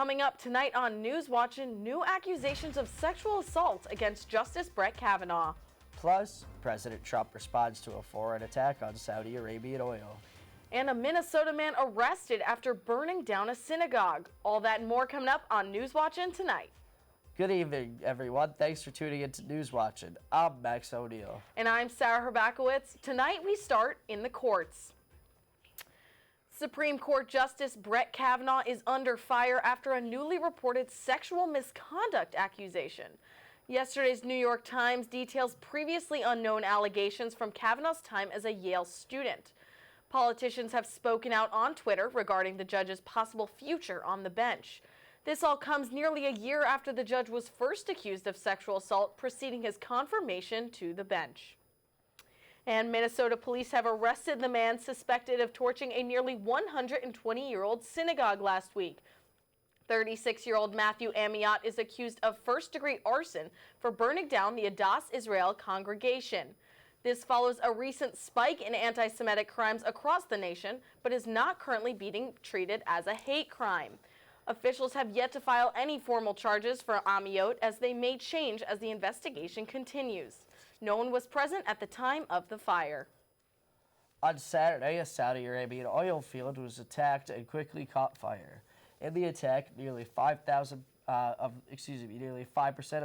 Coming up tonight on News Watchin', new accusations of sexual assault against Justice Brett Kavanaugh. Plus, President Trump responds to a foreign attack on Saudi Arabian oil. And a Minnesota man arrested after burning down a synagogue. All that and more coming up on News Watchin' tonight. Good evening, everyone. Thanks for tuning in to News Watchin'. I'm Max O'Neill. And I'm Sarah Herbakowitz. Tonight we start in the courts. Supreme Court Justice Brett Kavanaugh is under fire after a newly reported sexual misconduct accusation. Yesterday's New York Times details previously unknown allegations from Kavanaugh's time as a Yale student. Politicians have spoken out on Twitter regarding the judge's possible future on the bench. This all comes nearly a year after the judge was first accused of sexual assault, preceding his confirmation to the bench. And Minnesota police have arrested the man suspected of torching a nearly 120-year-old synagogue last week. 36-year-old Matthew Amiot is accused of first-degree arson for burning down the Adas Israel congregation. This follows a recent spike in anti-Semitic crimes across the nation, but is not currently being treated as a hate crime. Officials have yet to file any formal charges for Amiot, as they may change as the investigation continues. No one was present at the time of the fire. On Saturday, a Saudi Arabian oil field was attacked and quickly caught fire. In the attack, nearly 5% of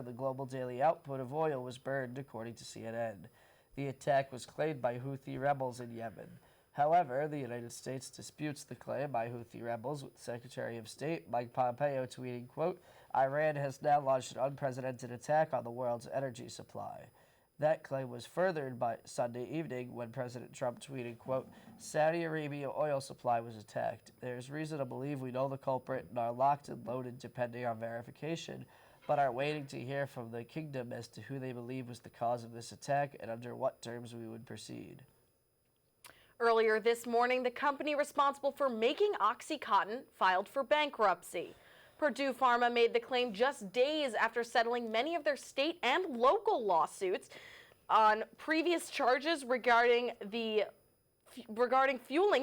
the global daily output of oil was burned, according to CNN. The attack was claimed by Houthi rebels in Yemen. However, the United States disputes the claim by Houthi rebels, with Secretary of State Mike Pompeo tweeting, quote, "Iran has now launched an unprecedented attack on the world's energy supply." That claim was furthered by Sunday evening when President Trump tweeted, quote, "Saudi Arabia oil supply was attacked. There is reason to believe we know the culprit and are locked and loaded depending on verification, but are waiting to hear from the kingdom as to who they believe was the cause of this attack and under what terms we would proceed." Earlier this morning, the company responsible for making OxyContin filed for bankruptcy. Purdue Pharma made the claim just days after settling many of their state and local lawsuits on previous charges regarding fueling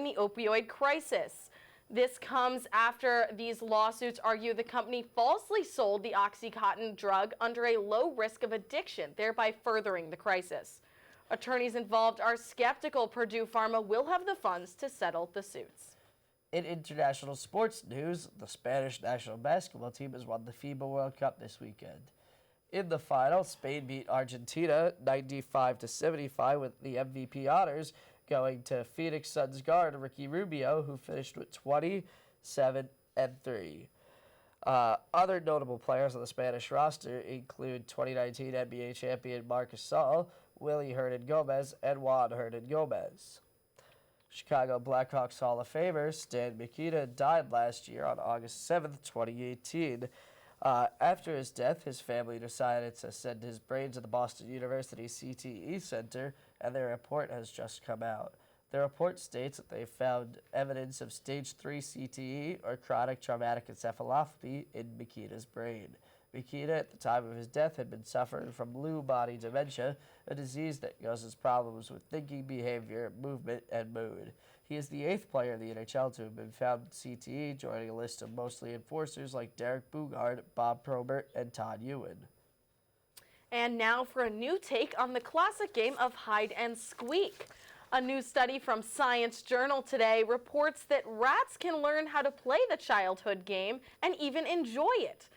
the opioid crisis. This comes after these lawsuits argue the company falsely sold the OxyContin drug under a low risk of addiction, thereby furthering the crisis. Attorneys involved are skeptical Purdue Pharma will have the funds to settle the suits. In international sports news, the Spanish national basketball team has won the FIBA World Cup this weekend. In the final, Spain beat Argentina 95-75 with the MVP honors going to Phoenix Suns guard Ricky Rubio, who finished with 27-3. Other notable players on the Spanish roster include 2019 NBA champion Marc Gasol, Willie Hernan-Gomez, and Juan Hernan-Gomez. Chicago Blackhawks Hall of Famer Stan Mikita died last year on August 7, 2018. After his death, his family decided to send his brain to the Boston University CTE Center, and their report has just come out. The report states that they found evidence of stage 3 CTE, or chronic traumatic encephalopathy, in Mikita's brain. Mikita, at the time of his death, had been suffering from Lewy body dementia, a disease that causes problems with thinking, behavior, movement, and mood. He is the 8th player in the NHL to have been found with CTE, joining a list of mostly enforcers like Derek Boogaard, Bob Probert, and Todd Ewan. And now for a new take on the classic game of hide and squeak. A new study from Science Journal today reports that rats can learn how to play the childhood game and even enjoy it.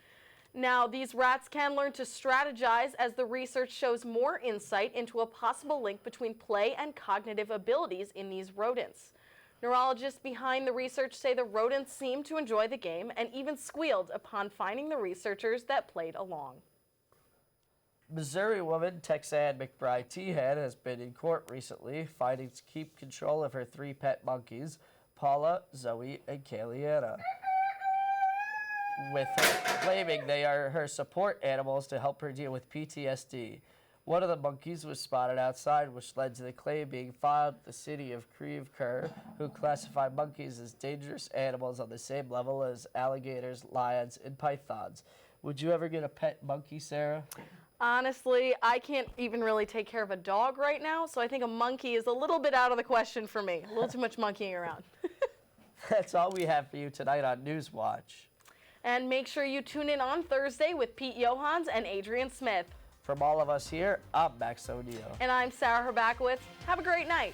Now, these rats can learn to strategize as the research shows more insight into a possible link between play and cognitive abilities in these rodents. Neurologists behind the research say the rodents seemed to enjoy the game and even squealed upon finding the researchers that played along. Missouri woman Texanne McBride Teahan has been in court recently, fighting to keep control of her 3 pet monkeys, Paula, Zoe, and Kayleana, with her claiming they are her support animals to help her deal with PTSD. One of the monkeys was spotted outside, which led to the claim being filed with the city of Creve Coeur, who classify monkeys as dangerous animals on the same level as alligators, lions, and pythons. Would you ever get a pet monkey, Sarah? Honestly, I can't even really take care of a dog right now, so I think a monkey is a little bit out of the question for me. A little too much monkeying around. That's all we have for you tonight on News Watch. And make sure you tune in on Thursday with Pete Johans and Adrian Smith. From all of us here, I'm Max O'Neill. And I'm Sarah Herbakowitz. Have a great night.